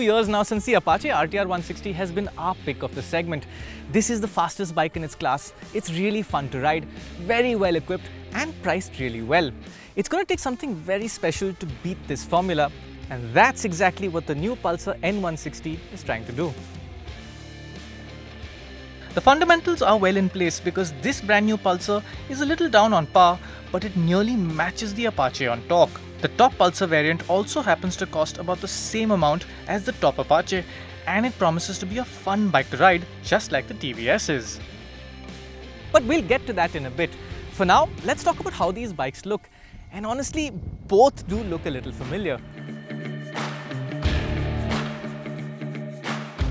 years now since the Apache RTR 160 has been our pick of the segment. This is the fastest bike in its class. It's really fun to ride, very well equipped and priced really well. It's going to take something very special to beat this formula, and that's exactly what the new Pulsar N160 is trying to do. The fundamentals are well in place because this brand new Pulsar is a little down on par, but it nearly matches the Apache on torque. The top Pulsar variant also happens to cost about the same amount as the top Apache, and it promises to be a fun bike to ride just like the TVS is. But we'll get to that in a bit. For now, let's talk about how these bikes look, and honestly, both do look a little familiar.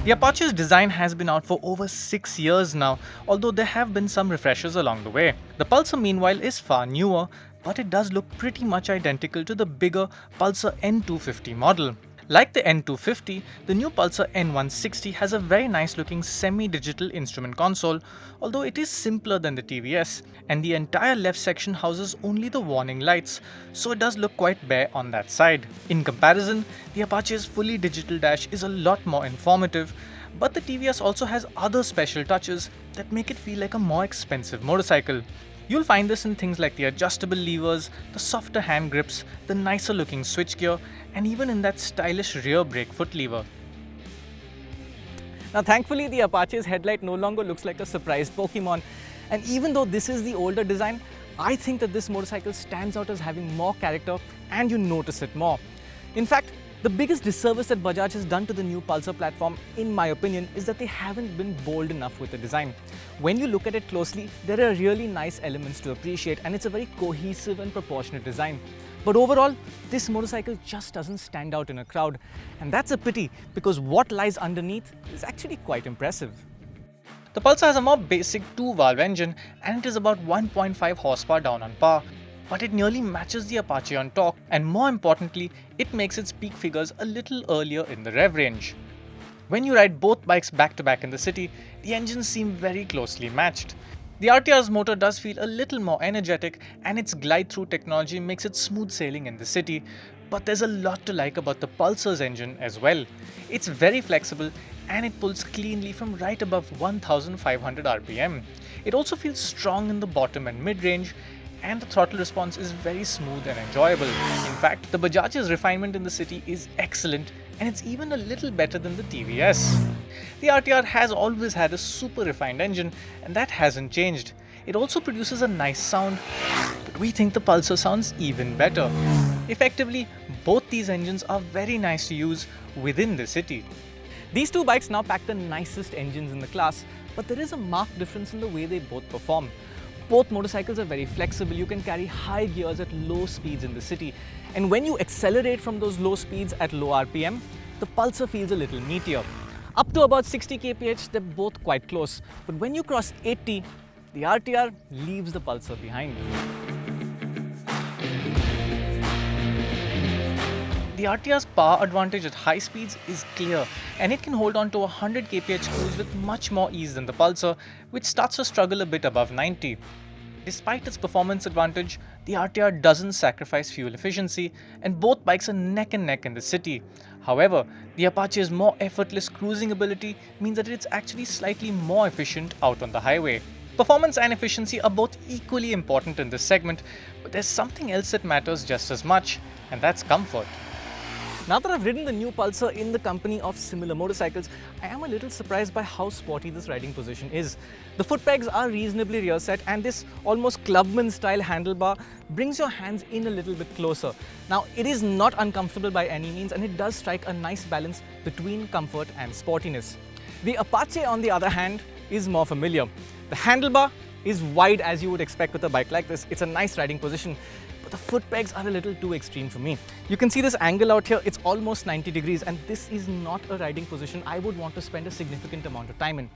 The Apache's design has been out for over 6 years now, although there have been some refreshers along the way. The Pulsar meanwhile is far newer, but it does look pretty much identical to the bigger Pulsar N250 model. Like the N250, the new Pulsar N160 has a very nice looking semi-digital instrument console, although it is simpler than the TVS, and the entire left section houses only the warning lights, so it does look quite bare on that side. In comparison, the Apache's fully digital dash is a lot more informative, but the TVS also has other special touches that make it feel like a more expensive motorcycle. You'll find this in things like the adjustable levers, the softer hand grips, the nicer looking switchgear, and even in that stylish rear brake foot lever. Now thankfully the Apache's headlight no longer looks like a surprised Pokemon, and even though this is the older design, I think that this motorcycle stands out as having more character and you notice it more. In fact, the biggest disservice that Bajaj has done to the new Pulsar platform, in my opinion, is that they haven't been bold enough with the design. When you look at it closely, there are really nice elements to appreciate, and it's a very cohesive and proportionate design. But overall, this motorcycle just doesn't stand out in a crowd, and that's a pity because what lies underneath is actually quite impressive. The Pulsar has a more basic 2-valve engine, and it is about 1.5 horsepower down on par. But it nearly matches the Apache on torque, and more importantly, it makes its peak figures a little earlier in the rev range. When you ride both bikes back to back in the city, the engines seem very closely matched. The RTR's motor does feel a little more energetic, and its glide-through technology makes it smooth sailing in the city, but there's a lot to like about the Pulsar's engine as well. It's very flexible and it pulls cleanly from right above 1500 RPM. It also feels strong in the bottom and mid-range, and the throttle response is very smooth and enjoyable. In fact, the Bajaj's refinement in the city is excellent, and it's even a little better than the TVS. The RTR has always had a super refined engine, and that hasn't changed. It also produces a nice sound, but we think the Pulsar sounds even better. Effectively, both these engines are very nice to use within the city. These two bikes now pack the nicest engines in the class, but there is a marked difference in the way they both perform. Both motorcycles are very flexible. You can carry high gears at low speeds in the city, and when you accelerate from those low speeds at low RPM, the Pulsar feels a little meatier. Up to about 60 kph, they're both quite close, but when you cross 80, the RTR leaves the Pulsar behind. The RTR's power advantage at high speeds is clear, and it can hold on to a 100 kph cruise with much more ease than the Pulsar, which starts to struggle a bit above 90. Despite its performance advantage, the RTR doesn't sacrifice fuel efficiency, and both bikes are neck and neck in the city. However, the Apache's more effortless cruising ability means that it's actually slightly more efficient out on the highway. Performance and efficiency are both equally important in this segment, but there's something else that matters just as much, and that's comfort. Now that I've ridden the new Pulsar in the company of similar motorcycles, I am a little surprised by how sporty this riding position is. The foot pegs are reasonably rear set, and this almost clubman style handlebar brings your hands in a little bit closer. Now it is not uncomfortable by any means, and it does strike a nice balance between comfort and sportiness. The Apache on the other hand is more familiar. The handlebar is wide as you would expect with a bike like this. It's a nice riding position, but the foot pegs are a little too extreme for me. You can see this angle out here, it's almost 90 degrees, and this is not a riding position I would want to spend a significant amount of time in.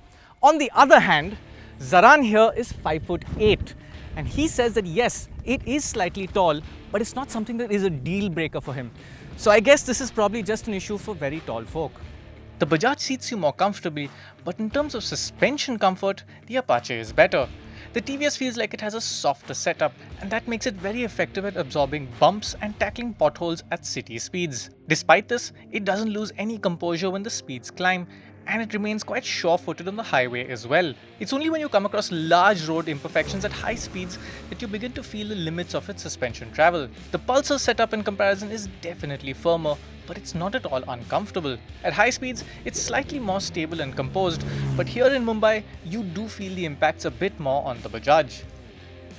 On the other hand, Zaran here is 5'8", and he says that yes, it is slightly tall, but it's not something that is a deal breaker for him. So I guess this is probably just an issue for very tall folk. The Bajaj seats you more comfortably, but in terms of suspension comfort, the Apache is better. The TVS feels like it has a softer setup, and that makes it very effective at absorbing bumps and tackling potholes at city speeds. Despite this, it doesn't lose any composure when the speeds climb, and it remains quite sure-footed on the highway as well. It's only when you come across large road imperfections at high speeds that you begin to feel the limits of its suspension travel. The Pulsar setup in comparison is definitely firmer, but it's not at all uncomfortable. At high speeds, it's slightly more stable and composed, but here in Mumbai, you do feel the impacts a bit more on the Bajaj.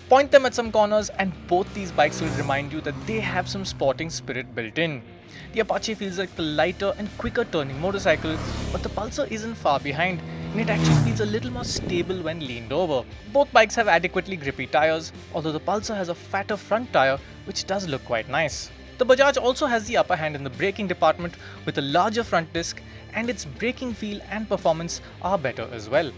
Point them at some corners and both these bikes will remind you that they have some sporting spirit built in. The Apache feels like the lighter and quicker turning motorcycle, but the Pulsar isn't far behind, and it actually feels a little more stable when leaned over. Both bikes have adequately grippy tires, although the Pulsar has a fatter front tire, which does look quite nice. The Bajaj also has the upper hand in the braking department with a larger front disc, and its braking feel and performance are better as well.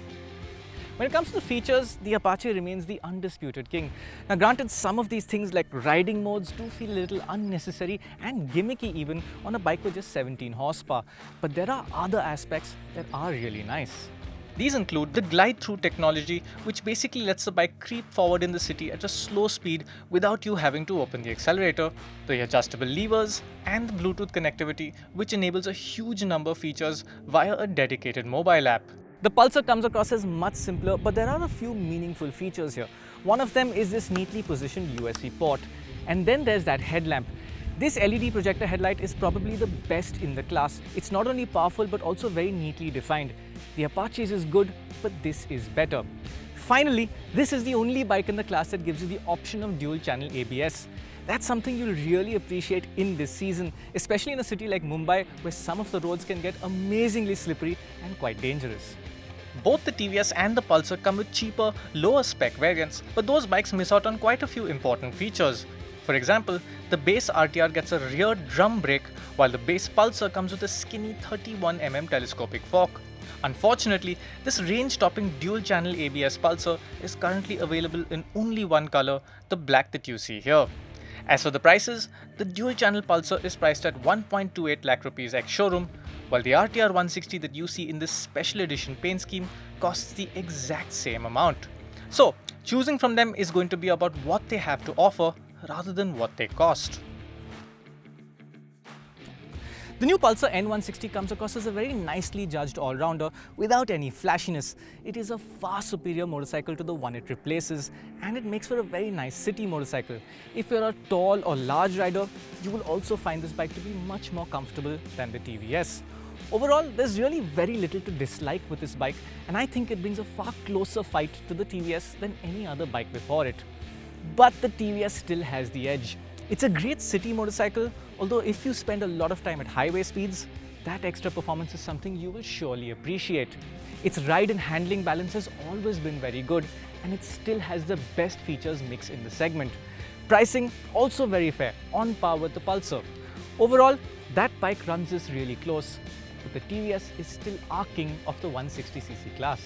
When it comes to the features, the Apache remains the undisputed king. Now granted, some of these things like riding modes do feel a little unnecessary and gimmicky even on a bike with just 17 horsepower, but there are other aspects that are really nice. These include the glide-through technology, which basically lets the bike creep forward in the city at a slow speed without you having to open the accelerator, the adjustable levers, and the Bluetooth connectivity, which enables a huge number of features via a dedicated mobile app. The Pulsar comes across as much simpler, but there are a few meaningful features here. One of them is this neatly positioned USB port. And then there's that headlamp. This LED projector headlight is probably the best in the class. It's not only powerful but also very neatly defined. The Apache's is good, but this is better. Finally, this is the only bike in the class that gives you the option of dual-channel ABS. That's something you'll really appreciate in this season, especially in a city like Mumbai, where some of the roads can get amazingly slippery and quite dangerous. Both the TVS and the Pulsar come with cheaper, lower spec variants, but those bikes miss out on quite a few important features. For example, the base RTR gets a rear drum brake, while the base Pulsar comes with a skinny 31mm telescopic fork. Unfortunately, this range-topping dual-channel ABS Pulsar is currently available in only one color, the black that you see here. As for the prices, the dual-channel Pulsar is priced at 1.28 lakh rupees ex-showroom, while the RTR 160 that you see in this special edition paint scheme costs the exact same amount. So, choosing from them is going to be about what they have to offer rather than what they cost. The new Pulsar N160 comes across as a very nicely judged all-rounder without any flashiness. It is a far superior motorcycle to the one it replaces, and it makes for a very nice city motorcycle. If you're a tall or large rider, you will also find this bike to be much more comfortable than the TVS. Overall, there's really very little to dislike with this bike, and I think it brings a far closer fight to the TVS than any other bike before it. But the TVS still has the edge. It's a great city motorcycle, although if you spend a lot of time at highway speeds, that extra performance is something you will surely appreciate. Its ride and handling balance has always been very good, and it still has the best features mix in the segment. Pricing also very fair, on par with the Pulsar. Overall, that bike runs this really close, but the TVS is still our king of the 160cc class.